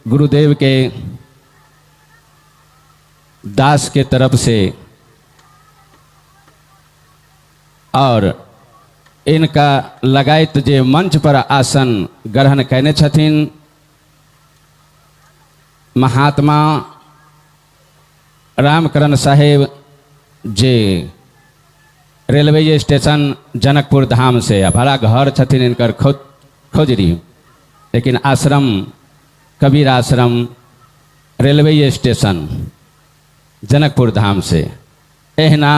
गुरुदेव के दास के तरफ से और इनका लगायत जे मंच पर आसन ग्रहण कैने छथिन महात्मा रामकरण साहेब जे रेलवे स्टेशन जनकपुर धाम से भला घर छथिन इनकर खोजरी, लेकिन आश्रम कबीर आश्रम रेलवे स्टेशन जनकपुर धाम से एहना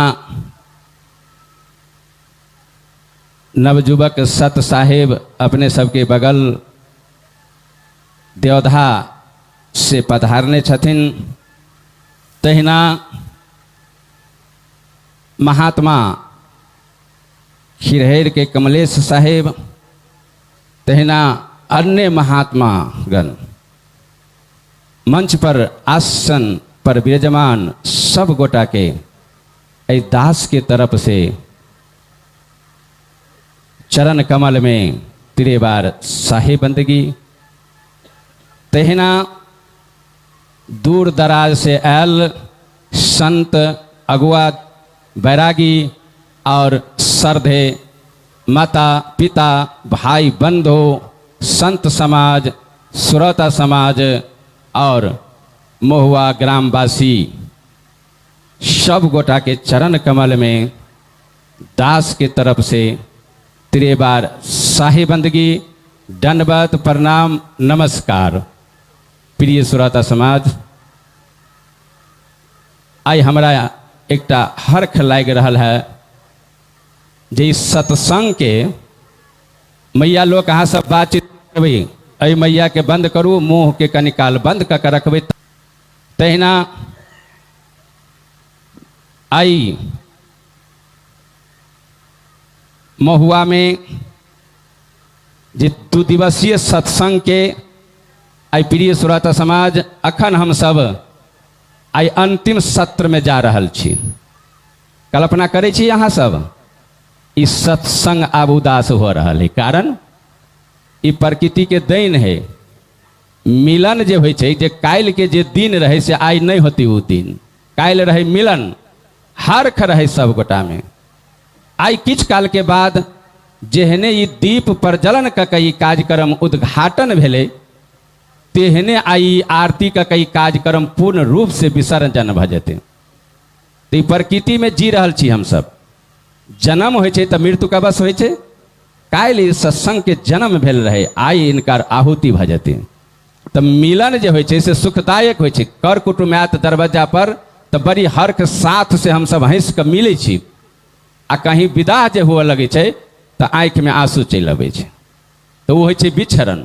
नवजुवक सत साहेब अपने सबके बगल देवधा से पधारने छथिन। तहिना महात्मा खिरहैर के कमलेश साहेब, तहिना अन्य महात्मा गण मंच पर आसन पर विराजमान सब गोटा के दास के तरफ से चरण कमल में तिरेबार साहे बंदगी। तहिना दूर दराज से आयल संत अगुआ बैरागी और श्रद्धे माता पिता भाई बंधु संत समाज श्रोता समाज और महुआ ग्रामवासी सब गोटा के चरण कमल में दास के तरफ से तिरेबार साहे बंदगी दंडवत प्रणाम नमस्कार। प्रिय श्रोता समाज, आई हमरा एकटा हर्ख लाग रहल है जे सत्संग के मैया लोग अहाँ सब बातचीत करबै, अई मैया के बंद करू, मुँह के कनि काल बंद कऽ के रखबै। तहिना आई महुआ में जे 2 दिवसीय सत्संग के आई प्रिय श्रोता समाज अखन हम सब आई अंतिम सत्र में जा रहल छी। कल्पना करै छी अहाँ सब ई सत्संग आब उदास हो रहल है, कारण ई प्रकृति के देन है। मिलन जे होइ छै, जे काल्हि के जे दिन रहे से आई नहीं होती उ दिन, काल्हि रहे मिलन हर्ख रहे सब गोटा में। आई किछ काल के बाद जेहने ई दीप प्रज्वलन क ई कार्यक्रम उद्घाटन भेले, तेहने आई आरती क ई कार्यक्रम पूर्ण रूप से विसर्जन भ जेते। तो ई प्रकृति में जी रहल छी हम सब। जन्म होइ छै त मृत्यु का बस होइ छै। काल्हि सत्संग के जन्म भेल रहे, आई इनकर आहुति भ जेते। त मिलन जे होइ छै से सुखदायक होइ छै। कर कुटुम्ब आयत दरवाजा पर तो बड़ी हर्ख साथ से हम सब हंस के मिले छी, आ कहीं विदा जे हुए लगे छै तो आँख में आंसू चल अबै छै, तो वो होइ छै बिछड़न।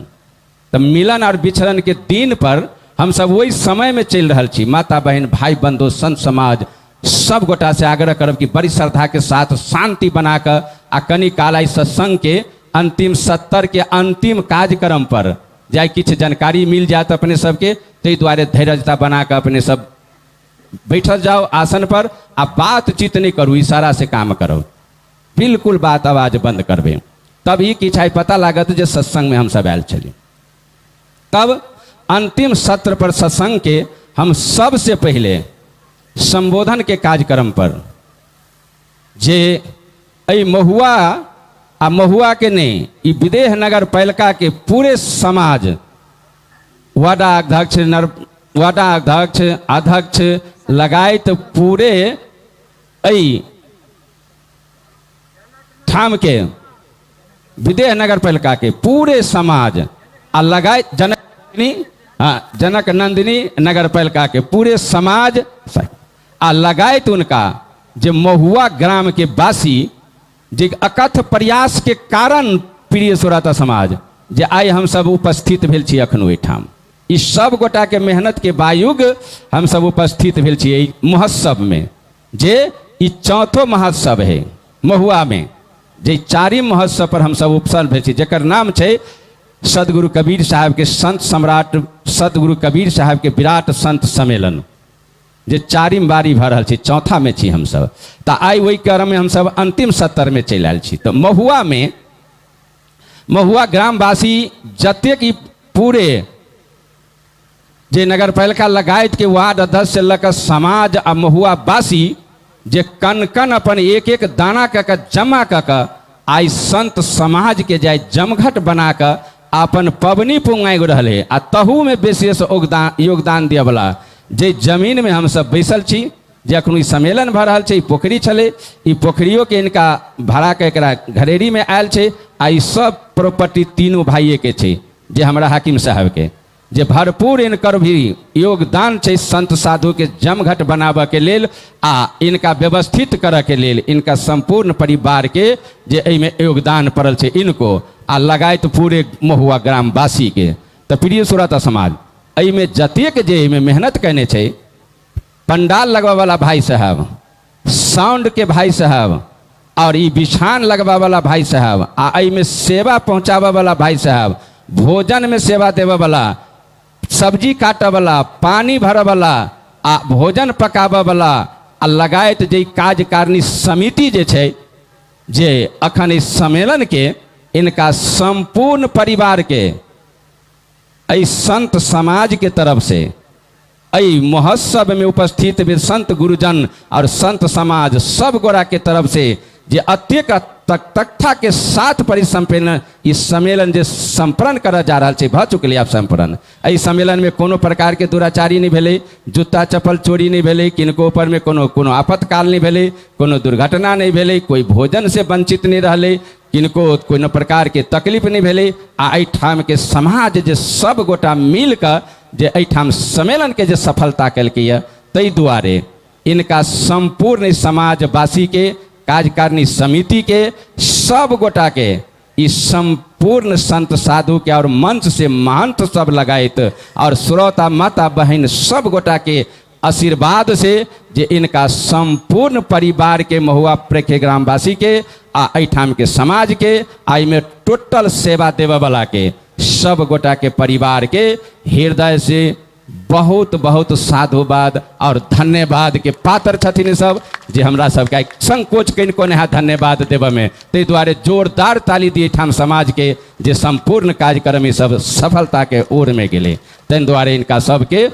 तो मिलन और बिछड़न के दिन पर हम सब वही समय में चल रहल छी। माता बहन भाई बंधु संत समाज सब गोटा से आग्रह करब कि बड़ी श्रद्धा के साथ शांति बना कर आ कनि काल आई सत्संग के अंतिम सत्र के अंतिम कार्यक्रम पर जाए किछ जानकारी मिल जात अपने सबके, ताहि दुआरे धैर्यता बना कर अपने सब बैठल जाओ आसन पर आ बातचीत नहीं करू, इशारा से काम करो, बिल्कुल बात आवाज बंद करबे। तभी किछ आई पता लागत जे सत्संग में हम सब आयल छली। तब अंतिम सत्र पर सत्संग के हम सबसे पहले संबोधन के कार्यक्रम पर जे अई महुआ आ महुआ के नहीं ई विदेह नगर पालिका के पूरे समाज वार्डा अध्यक्ष वार्डा अध्यक्ष अध्यक्ष लगायत पूरे अई ठाम के विदेह नगर पालिका के पूरे समाज आ लगायत जनक नंदिनी नगर पालिका के पूरे समाज आ लगायत उनका जे महुआ ग्राम के वासी जे अकथ प्रयास के कारण प्रिय श्रोता समाज जे आई हम सब उपस्थित भेल छी अखन ओहिठाम। इस सब गोटा के मेहनत के बायुग हम सब उपस्थित भेल छी महोत्सव में, जे ई 4थो महोत्सव है महुआ में, जे 4वीं महोत्सव पर हम सब उपस्थित भेल छी, जेकर नाम छै सदगुरु कबीर साहब के संत सम्राट सदगुरु कबीर साहब के विराट संत सम्मेलन, जे 4वीं बारी भर रहल छी, 4था में छी हम सब। तो आई वही क्रम में हम सब अंतिम सत्र में चल आयल छी। तो महुआ में महुआ ग्रामवासी जतेक पूरे जे नगर पालिका लगायत के वार्ड अध्यक्ष से लकर समाज आ महुआ वासी जे कन कन अपन एक एक दाना कऽ के जमा कऽ के आई संत समाज के जाय जमघट बना के अपन पबनी पुंगाइ रहल है आ तहू में विशेष योगदान दिए वाला जे जमीन में हम सब बैसल छी जे अखन सम्मेलन भऽ रहल छै, पोखरी छलै, ई पोखरियो के इनका भरा के एकरा घरेरी में आयल छै आ ई सब प्रॉपर्टी तीनों भाइये के छै जे हमरा हाकिम साहब के जे भरपूर इनकर भी योगदान छै संत साधु के जमघट बनाबऽ के लेल आ इनका व्यवस्थित करऽ के लेल इनका संपूर्ण परिवार के जे एहिमे योगदान पड़ल छै इनको आ लगायत पूरे महुआ ग्रामवासी के। तो प्रिय श्रोता समाज एहिमे जतेक जे एहिमे मेहनत कयने छै, पंडाल लगवा वाला भाई साहब, साउंड के भाई साहब और ई बिछान लगवा वाला भाई साहब आ एहिमे सेवा पहुँचाबऽ वाला भाई साहब, भोजन में सेवा देवे वाला, सब्जी काटऽ वाला, पानी भरऽ वाला आ भोजन पकाबऽ वाला आ लगायत जे कार्यकारिणी समिति जे छै जे अखन इस सम्मेलन के इनका संपूर्ण परिवार के एहि संत समाज के तरफ से एहि महोत्सव में उपस्थित भी संत गुरुजन और संत समाज सब गोरा के तरफ से जे अत्यक तकथा के साथ परिसंपन्न इस सम्मेलन जे संपन्न कर जा रहा है, भ चुकल आप संपन्न। एहि सम्मेलन में कोनो प्रकार के दुराचारी नहीं भेले, जूता चप्पल चोरी नहीं भेले, किनको ऊपर में कोनो आपातकाल नहीं भेले, कोनो दुर्घटना नहीं भेले, कोई भोजन से वंचित नहीं रहले, किनको कोनो प्रकार के तकलीफ नहीं भेले आ एहिठाम के समाज जे सब गोटा मिल कर जे एहिठाम सम्मेलन के जे सफलता कलकै ताहि दुआरे इनका संपूर्ण समाजवासी के कार्यकारिणी समिति के सब गोटा के इस संपूर्ण संत साधु के और मंच से महंत सब लगायत और श्रोता माता बहन सब गोटा के आशीर्वाद से जे इनका संपूर्ण परिवार के महुआ प्रेखे ग्रामवासी के आ एहिठाम के समाज के आई में टोटल सेवा देवे वाला के सब गोटा के परिवार के हृदय से बहुत बहुत साधुवाद और धन्यवाद के पात्र छथिन सब जे हमरा सबके संकोच कनिको नहीं धन्यवाद देवे में। ताहि दुआरे जोरदार ताली दिए ठाम समाज के जे संपूर्ण कार्यक्रम सब सफलता के ओर में गेले। ताहि दुआरे इनका सबके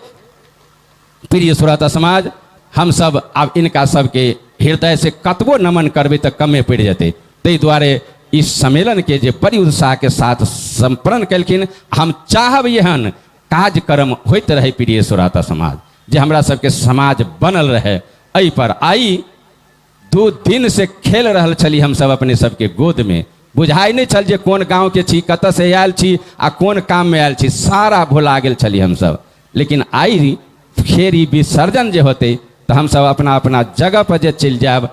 प्रिय श्रोता समाज हम सब अब इनका सबके हृदय से कतबो नमन करबे तो कमे पड़ जेते। ताहि दुआरे इस सम्मेलन के जे बड़ी उत्साह के साथ संपन्न कलखिन, हम चाहब एहन कार्यक्रम होइत रहे प्रिय श्रोता समाज जे हमरा सबके समाज बनल रहे। एहि पर आई 2 दिन से खेल रहल छली हम सब अपने सबके गोद में, बुझाई नहीं छल जे कोन गांव के छी, कत से आयल छी आ कोन काम में आयल छी, सारा भुला गेल छली हम सब। लेकिन आई फेर ई विसर्जन जे होते तो हम सब अपना अपना जगह पर जे चल जाब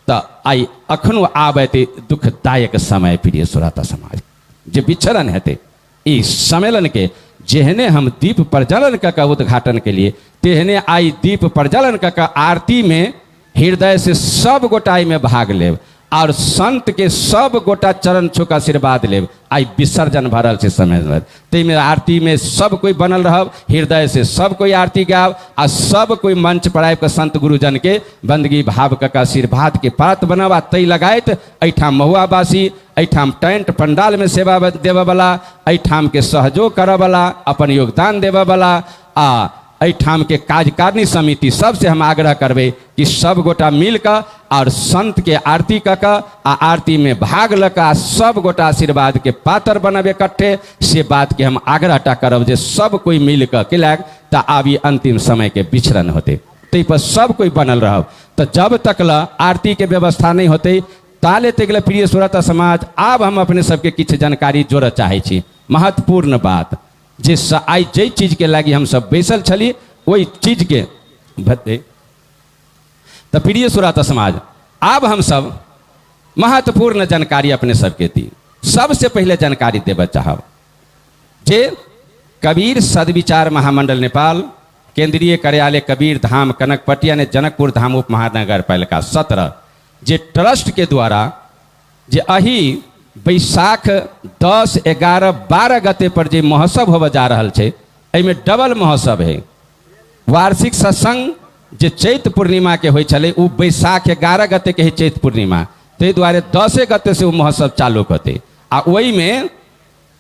तो आई अखनो आबते दुखदायक समय प्रिय श्रोता समाज जे विचरण हेते इस सम्मेलन के जेहने हम दीप प्रज्वलन का उद्घाटन के लिए तेहने आई दीप प्रज्वलन का आरती में हृदय से सब गोटाई में भाग लेब और संत के सब गोटा चरण छुक आशीर्वाद लेब। आई विसर्जन भरल से समय ते में आरती में सब कोई बनल रहब, हृदय से सब कोई आरती गाब आ सब कोई मंच पर आबि के संत गुरुजन के बंदगी भाव का आशीर्वाद के पात्र बनब आ तै लगायत एहिठाम महुआवासी एहिठाम टेंट पंडाल में सेवा देवे वाला, एहिठाम के सहयोग करे वाला, अपन योगदान देवे वाला आ एहिठाम के कार्यकारिणी समिति सबसे हम आग्रह करबे कि सब गोटा मिलकर और संत के आरती कऽ आ आरती में भाग लऽ सब गोटा आशीर्वाद के पात्र बनब इकट्ठे से बात के हम आग्रहटा करब जे सब कोई मिलकर केलक तो आब ये अंतिम समय के विचरण होते ताहि पर सब कोई बनल रहब। तो जब तक ल आरती के व्यवस्था नहीं होते ताले तक प्रिय श्रोता समाज आब हम अपने सबके किछ जानकारी जोड़ऽ चाहे छी। महत्वपूर्ण बात जे आई जे चीज के लागी हम सब बैसल छली वही चीज के भते तो प्रिय श्रोता समाज अब हम सब महत्वपूर्ण जानकारी अपने सबके दी। सबसे पहले जानकारी देवे चाहब जे कबीर सदविचार महामंडल नेपाल केंद्रीय कार्यालय कबीर धाम कनकपटिया ने जनकपुर धाम उप महानगर पालिका 17 जे ट्रस्ट के द्वारा जे अही बैसाख 10, 11, 12 गते पर जे महोत्सव होवे जा रहल छै एहिमे डबल महोत्सव है। वार्षिक सत्संग जे चैत पूर्णिमा के होइ छलै उ बैसाख 11 गते के है चैत पूर्णिमा, ताहि दुआरे 10 गते से वो महोत्सव चालू होते आ ओहि में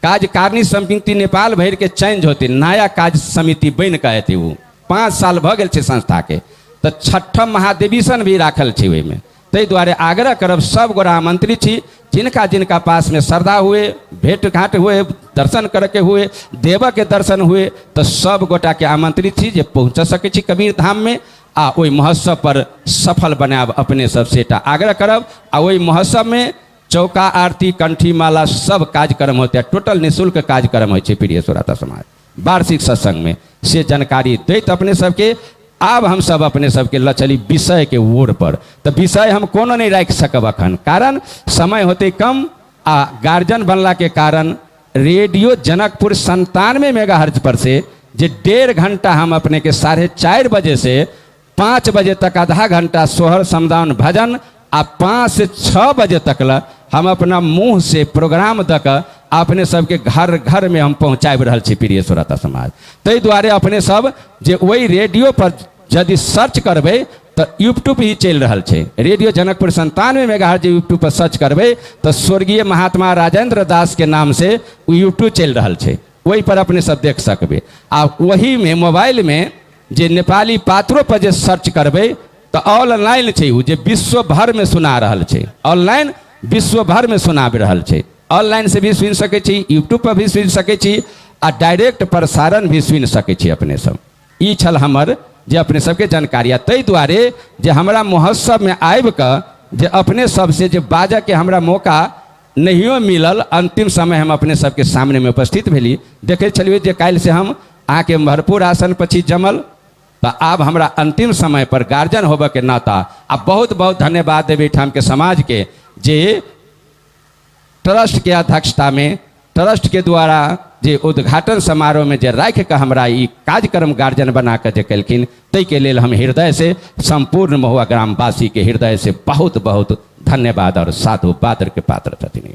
कार्यकारिणी समिति नेपाल भर के चेंज होती, नया कार्य समिति बन के अयतै। वो 5 साल भ गेल छै संस्था के, तो 6ठम महाधिवेशन भी राखल छै ओहिमे। ताहि दुआरे आग्रह करब सब गोरा आमंत्रित छी, जिनका जिनका पास में श्रद्धा हुए, भेंट घाट हुए, दर्शन करके हुए, देव के दर्शन हुए, तो सब गोटा के आमंत्रित छी जे पहुँच सके छी कबीर धाम में। आ ओहि महोत्सव पर सफल बनाब अपने सब से आग्रह करब। आ ओहि महोत्सव में चौका आरती, कंठी माला सब कार्यक्रम होते हैं, टोटल निःशुल्क कार्यक्रम हो प्रिय श्रोता समाज। वार्षिक सत्संग में से जानकारी दैत अपने सबके। आब हम सब अपने सबके लचली विषय के ओर पर। तो विषय हम कोनो नहीं रख सकब अखन, कारण समय होते कम। आ गार्जियन बनला के कारण रेडियो जनकपुर 97 मेगाहर्ट्ज पर से जे 1.5 घंटा हम अपने के 4:30 बजे से 5 बजे तक आधा घंटा सोहर समदान भजन, आ 5 से 6 बजे तक ला हम अपना मुंह से प्रोग्राम दक अपने सबके घर घर में हम पहुँचाब रहा प्रिय श्रोता समाज। ताहि दुआरे अपने सब जे वही रेडियो पर यदि सर्च करबे तो यूट्यूब ही चल रहा है। रेडियो जनकपुर 97 मेगाहर्ट्ज यूट्यूब पर सर्च करबे तो स्वर्गीय महात्मा राजेंद्र दास के नाम से यूट्यूब चल रहा है, वही पर अपने सब देख सकबे। आ वही में मोबाइल में जे नेपाली पात्रों पर जे सर्च करबे तो ऑनलाइन छै, जे विश्व भर में सुना रहा है, ऑनलाइन विश्व भर में सुना रहा है। ऑनलाइन से भी सुन सके छी, यूट्यूब पर भी सुन सके छी, आ डायरेक्ट प्रसारण भी सुन सके छी अपने सब। ई छल हमर जे अपने सबके जानकारी। ताहि दुआरे जे हमरा महोत्सव में आबि कऽ जे अपने सब से जे बाजऽ के हमरा मौका नहियो मिलल, अंतिम समय हम अपने सबके सामने में उपस्थित भेली। देखे छलिए जे काल्हि से हम आके भरपूर आसन पर छी जमल। तो आब हमरा अंतिम समय पर गार्जियन होबे के नाता आ बहुत बहुत धन्यवाद देवे ठाम के समाज के, जे ट्रस्ट के अध्यक्षता में, ट्रस्ट के द्वारा जे उद्घाटन समारोह में जे राख के हमरा ई कार्यक्रम गार्जियन बना के जे कलखिन, ताहि के लेल हम हृदय से संपूर्ण महुआ ग्रामवासी के हृदय से बहुत बहुत धन्यवाद और साधुवाद के पात्र छथिन।